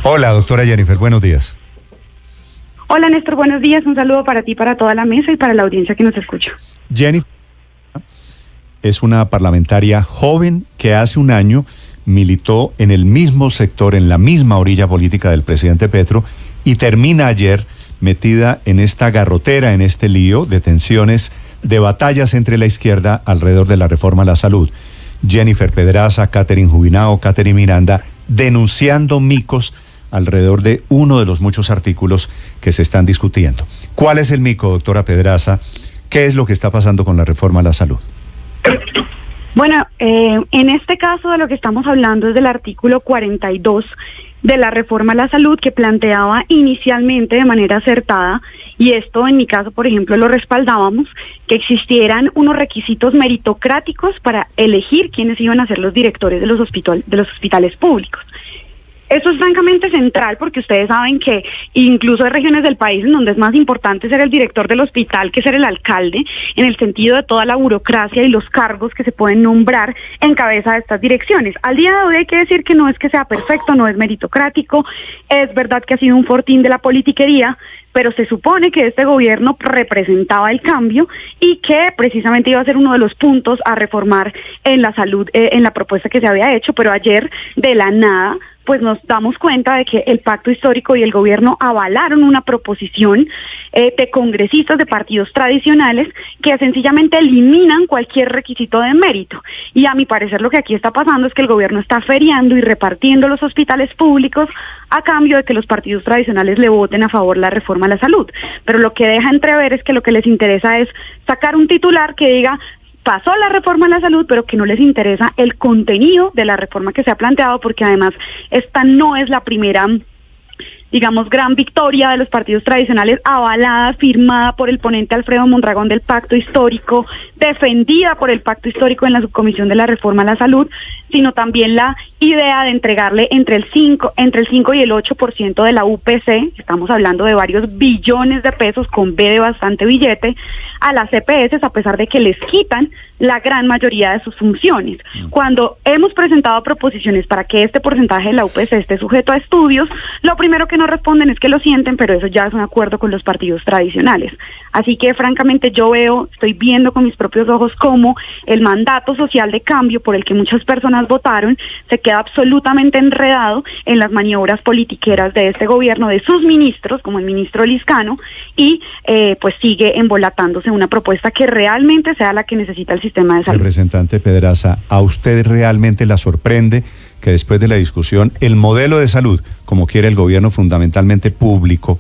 Hola, doctora Jennifer, buenos días. Hola, Néstor, buenos días. Un saludo para ti, para toda la mesa y para la audiencia que nos escucha. Jennifer es una parlamentaria joven que hace un año militó en el mismo sector, en la misma orilla política del presidente Petro, y termina ayer metida en esta garrotera, en este lío de tensiones, de batallas entre la izquierda alrededor de la reforma a la salud. Jennifer Pedraza, Catherine Jubinao, Catherine Miranda, denunciando micos alrededor de uno de los muchos artículos que se están discutiendo. ¿Cuál es el mico, doctora Pedraza? ¿Qué es lo que está pasando con la reforma a la salud? Bueno, en este caso de lo que estamos hablando es del artículo 42 de la reforma a la salud, que planteaba inicialmente de manera acertada, y esto en mi caso, por ejemplo, lo respaldábamos, que existieran unos requisitos meritocráticos para elegir quiénes iban a ser los directores de los hospitales públicos. Eso es francamente central, porque ustedes saben que incluso hay regiones del país en donde es más importante ser el director del hospital que ser el alcalde, en el sentido de toda la burocracia y los cargos que se pueden nombrar en cabeza de estas direcciones. Al día de hoy hay que decir que no es que sea perfecto, no es meritocrático, es verdad que ha sido un fortín de la politiquería, pero se supone que este gobierno representaba el cambio y que precisamente iba a ser uno de los puntos a reformar en la salud, en la propuesta que se había hecho, pero ayer de la nada pues nos damos cuenta de que el pacto histórico y el gobierno avalaron una proposición de congresistas de partidos tradicionales que sencillamente eliminan cualquier requisito de mérito. Y a mi parecer lo que aquí está pasando es que el gobierno está feriando y repartiendo los hospitales públicos a cambio de que los partidos tradicionales le voten a favor la reforma a la salud. Pero lo que deja entrever es que lo que les interesa es sacar un titular que diga: pasó la reforma a la salud, pero que no les interesa el contenido de la reforma que se ha planteado, porque además esta no es la primera, digamos, gran victoria de los partidos tradicionales, avalada, firmada por el ponente Alfredo Mondragón del Pacto Histórico, defendida por el Pacto Histórico en la subcomisión de la reforma a la salud, sino también la idea de entregarle entre el 5 y el 8% de la UPC, estamos hablando de varios billones de pesos con B de bastante billete, a las EPS, a pesar de que les quitan la gran mayoría de sus funciones. Cuando hemos presentado proposiciones para que este porcentaje de la UPC esté sujeto a estudios, lo primero que nos responden es que lo sienten, pero eso ya es un acuerdo con los partidos tradicionales. Así que francamente estoy viendo con mis propios ojos cómo el mandato social de cambio por el que muchas personas votaron se queda absolutamente enredado en las maniobras politiqueras de este gobierno, de sus ministros, como el ministro Lizcano, y pues sigue embolatándose una propuesta que realmente sea la que necesita el sistema de salud. Representante Pedraza, ¿a usted realmente la sorprende que después de la discusión el modelo de salud, como quiere el gobierno fundamentalmente público,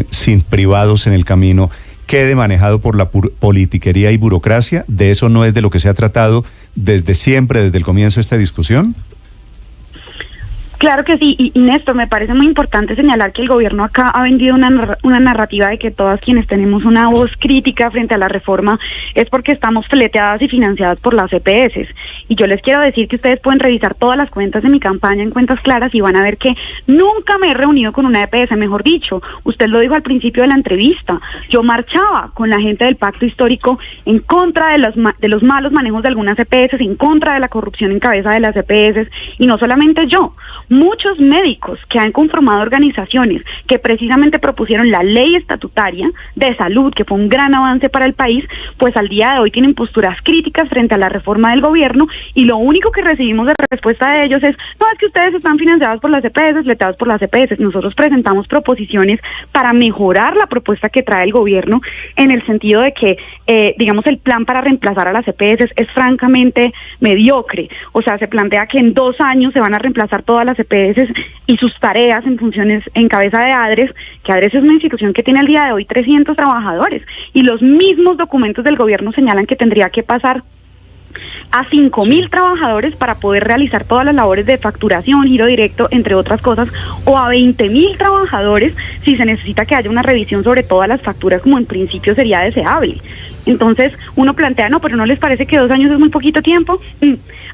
sin privados en el camino, quede manejado por la politiquería y burocracia? ¿De eso no es de lo que se ha tratado desde siempre, desde el comienzo de esta discusión? Claro que sí, y Néstor, me parece muy importante señalar que el gobierno acá ha vendido una narrativa de que todas quienes tenemos una voz crítica frente a la reforma es porque estamos fleteadas y financiadas por las EPS. Y yo les quiero decir que ustedes pueden revisar todas las cuentas de mi campaña en Cuentas Claras y van a ver que nunca me he reunido con una EPS, mejor dicho, usted lo dijo al principio de la entrevista, yo marchaba con la gente del Pacto Histórico en contra de los malos manejos de algunas EPS, en contra de la corrupción en cabeza de las EPS, y no solamente yo. Muchos médicos que han conformado organizaciones que precisamente propusieron la ley estatutaria de salud, que fue un gran avance para el país, pues al día de hoy tienen posturas críticas frente a la reforma del gobierno, y lo único que recibimos de respuesta de ellos es: no, es que ustedes están financiados por las EPS, fletados por las EPS. Nosotros presentamos proposiciones para mejorar la propuesta que trae el gobierno, en el sentido de que, digamos, el plan para reemplazar a las EPS es francamente mediocre. O sea, se plantea que en 2 años se van a reemplazar todas las EPS y sus tareas en funciones en cabeza de ADRES, que ADRES es una institución que tiene al día de hoy 300 trabajadores, y los mismos documentos del gobierno señalan que tendría que pasar a 5.000 trabajadores para poder realizar todas las labores de facturación, giro directo, entre otras cosas, o a 20.000 trabajadores si se necesita que haya una revisión sobre todas las facturas, como en principio sería deseable. Entonces uno plantea, no, pero ¿no les parece que 2 años es muy poquito tiempo?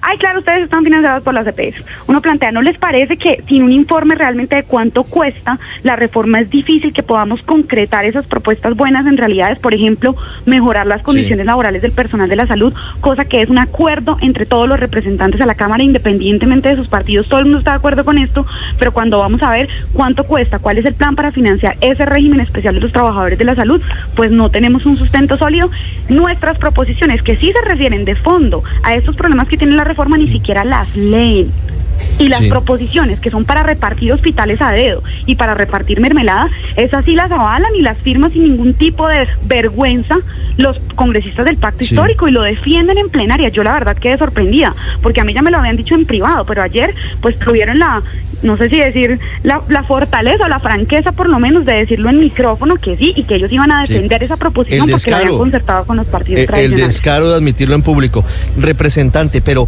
Ay, claro, ustedes están financiados por las EPS. Uno plantea, ¿no les parece que sin un informe realmente de cuánto cuesta la reforma es difícil que podamos concretar esas propuestas buenas en realidades? Por ejemplo, mejorar las condiciones laborales del personal de la salud, cosa que es un acuerdo entre todos los representantes a la Cámara, independientemente de sus partidos. Todo el mundo está de acuerdo con esto, pero cuando vamos a ver cuánto cuesta, cuál es el plan para financiar ese régimen especial de los trabajadores de la salud, pues no tenemos un sustento sólido. Nuestras proposiciones, que sí se refieren de fondo a estos problemas que tiene la reforma, ni siquiera las leen. Y las proposiciones que son para repartir hospitales a dedo y para repartir mermelada, esas sí las avalan y las firman sin ningún tipo de vergüenza los congresistas del pacto histórico y lo defienden en plenaria. Yo la verdad quedé sorprendida, porque a mí ya me lo habían dicho en privado, pero ayer pues tuvieron no sé si decir la fortaleza o la franqueza por lo menos de decirlo en micrófono que sí, y que ellos iban a defender esa proposición porque la habían concertado con los partidos tradicionales. El descaro de admitirlo en público. Representante, pero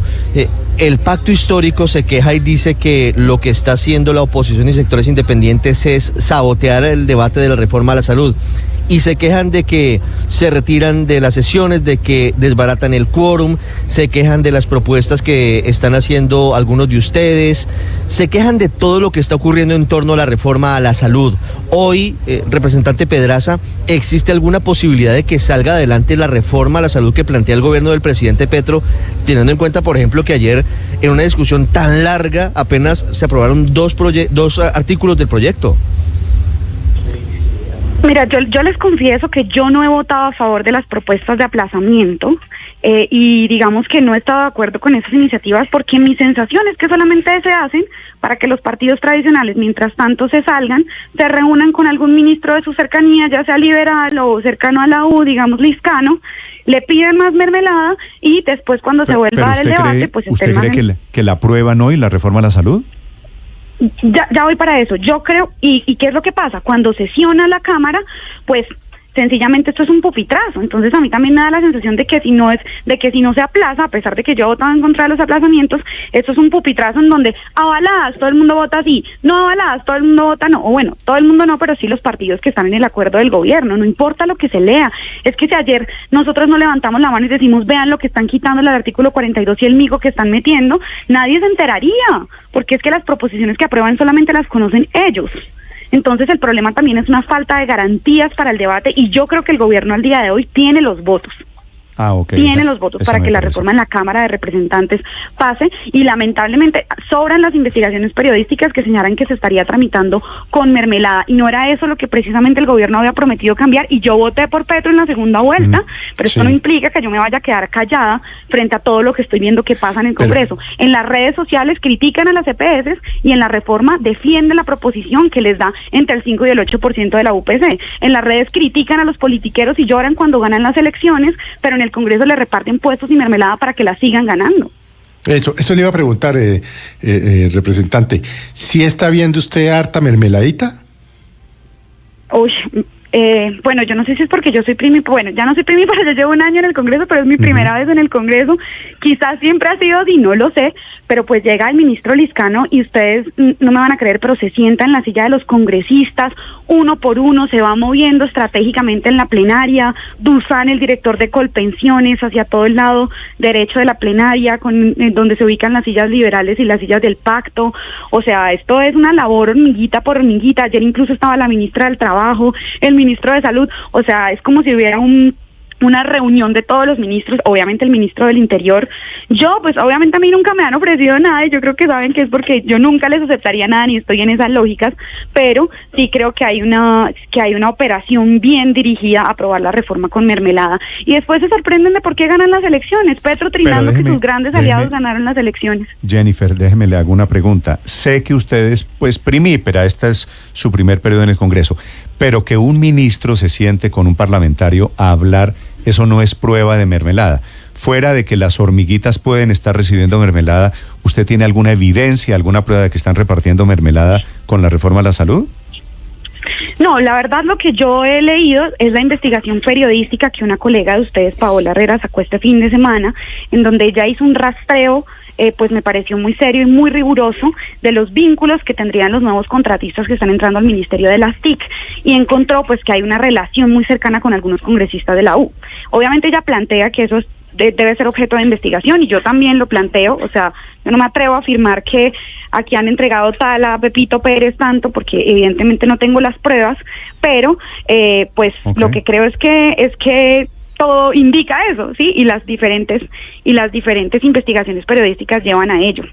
el pacto histórico se queja y dice que lo que está haciendo la oposición y sectores independientes es sabotear el debate de la reforma a la salud. Y se quejan de que se retiran de las sesiones, de que desbaratan el quórum, se quejan de las propuestas que están haciendo algunos de ustedes, se quejan de todo lo que está ocurriendo en torno a la reforma a la salud. Hoy, representante Pedraza, ¿existe alguna posibilidad de que salga adelante la reforma a la salud que plantea el gobierno del presidente Petro, teniendo en cuenta, por ejemplo, que ayer en una discusión tan larga apenas se aprobaron dos artículos del proyecto? Mira, yo les confieso que yo no he votado a favor de las propuestas de aplazamiento y digamos que no he estado de acuerdo con esas iniciativas porque mi sensación es que solamente se hacen para que los partidos tradicionales, mientras tanto se salgan, se reúnan con algún ministro de su cercanía, ya sea liberal o cercano a la U, digamos liscano, le piden más mermelada y después cuando se vuelva a dar el debate, pues... ¿Usted cree que la aprueban hoy la reforma a la salud? Ya voy para eso. Yo creo, y ¿qué es lo que pasa? Cuando sesiona la Cámara, pues sencillamente esto es un pupitrazo. Entonces a mí también me da la sensación de que si no se aplaza, a pesar de que yo he votado en contra de los aplazamientos, esto es un pupitrazo en donde avaladas todo el mundo vota sí, no avaladas todo el mundo vota no, o bueno, todo el mundo no, pero sí los partidos que están en el acuerdo del gobierno. No importa lo que se lea. Es que si ayer nosotros no levantamos la mano y decimos vean lo que están quitando el artículo 42 y el migo que están metiendo, nadie se enteraría, porque es que las proposiciones que aprueban solamente las conocen ellos. Entonces el problema también es una falta de garantías para el debate y yo creo que el gobierno al día de hoy tiene los votos. Tiene los votos para que la reforma en la Cámara de Representantes pase y lamentablemente sobran las investigaciones periodísticas que señalan que se estaría tramitando con mermelada y no era eso lo que precisamente el gobierno había prometido cambiar y yo voté por Petro en la segunda vuelta, pero esto no implica que yo me vaya a quedar callada frente a todo lo que estoy viendo que pasa en el Congreso. En las redes sociales critican a las EPS y en la reforma defienden la proposición que les da entre el 5 y el 8% de la UPC. En las redes critican a los politiqueros y lloran cuando ganan las elecciones, pero en el Congreso le reparten puestos y mermelada para que la sigan ganando. Eso le iba a preguntar, representante. ¿Sí está viendo usted harta mermeladita? Uy, bueno, yo no sé si es porque yo soy bueno, ya no soy pero yo llevo 1 año en el Congreso, pero es mi primera vez en el Congreso. Quizás siempre ha sido así, no lo sé, pero pues llega el ministro Liscano y ustedes no me van a creer, pero se sienta en la silla de los congresistas, uno por uno, se va moviendo estratégicamente en la plenaria. Dusan, el director de Colpensiones, hacia todo el lado derecho de la plenaria, donde se ubican las sillas liberales y las sillas del pacto. O sea, esto es una labor hormiguita por hormiguita. Ayer incluso estaba la ministra del Trabajo, el ministro de Salud, o sea, es como si hubiera una reunión de todos los ministros, obviamente el ministro del Interior. Yo, pues obviamente a mí nunca me han ofrecido nada y yo creo que saben que es porque yo nunca les aceptaría nada ni estoy en esas lógicas, pero sí creo que hay una operación bien dirigida a aprobar la reforma con mermelada. Y después se sorprenden de por qué ganan las elecciones. Petro trinando que sus grandes aliados ganaron las elecciones. Jennifer, déjeme le hago una pregunta. Sé que ustedes, pues primípera, esta es su primer periodo en el Congreso, pero que un ministro se siente con un parlamentario a hablar, eso no es prueba de mermelada. Fuera de que las hormiguitas pueden estar recibiendo mermelada, ¿usted tiene alguna evidencia, alguna prueba de que están repartiendo mermelada con la reforma a la salud? No, la verdad lo que yo he leído es la investigación periodística que una colega de ustedes, Paola Herrera, sacó este fin de semana, en donde ella hizo un rastreo pues me pareció muy serio y muy riguroso de los vínculos que tendrían los nuevos contratistas que están entrando al Ministerio de las TIC, y encontró pues que hay una relación muy cercana con algunos congresistas de la U. Obviamente ella plantea que eso debe ser objeto de investigación, y yo también lo planteo. O sea, yo no me atrevo a afirmar que aquí han entregado tal a Pepito Pérez tanto, porque evidentemente no tengo las pruebas, pero pues lo que creo es que todo indica eso, ¿sí? Y las diferentes investigaciones periodísticas llevan a ello.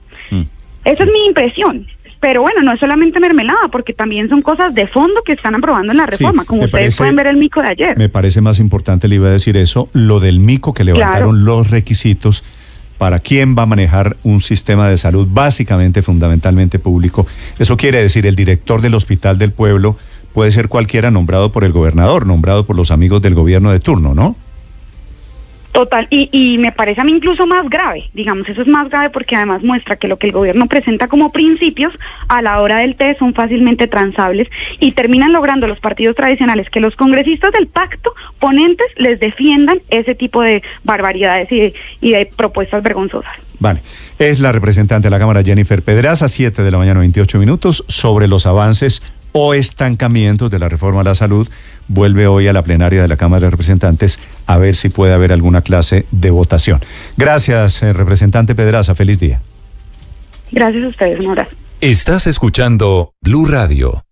Esa es mi impresión. Pero bueno, no es solamente mermelada, porque también son cosas de fondo que están aprobando en la reforma, como ustedes pueden ver el mico de ayer. Me parece más importante, le iba a decir eso, lo del mico, que levantaron los requisitos para quién va a manejar un sistema de salud básicamente, fundamentalmente público. Eso quiere decir, el director del Hospital del Pueblo puede ser cualquiera nombrado por el gobernador, nombrado por los amigos del gobierno de turno, ¿no? Total, y me parece a mí incluso más grave, digamos, eso es más grave porque además muestra que lo que el gobierno presenta como principios a la hora del té son fácilmente transables, y terminan logrando los partidos tradicionales que los congresistas del pacto ponentes les defiendan ese tipo de barbaridades y de propuestas vergonzosas. Vale, es la representante de la Cámara, Jennifer Pedraza, 7 de la mañana, 28 minutos, sobre los avances o estancamientos de la reforma a la salud. Vuelve hoy a la plenaria de la Cámara de Representantes a ver si puede haber alguna clase de votación. Gracias, representante Pedraza, feliz día. Gracias a ustedes, un abrazo. Estás escuchando Blue Radio.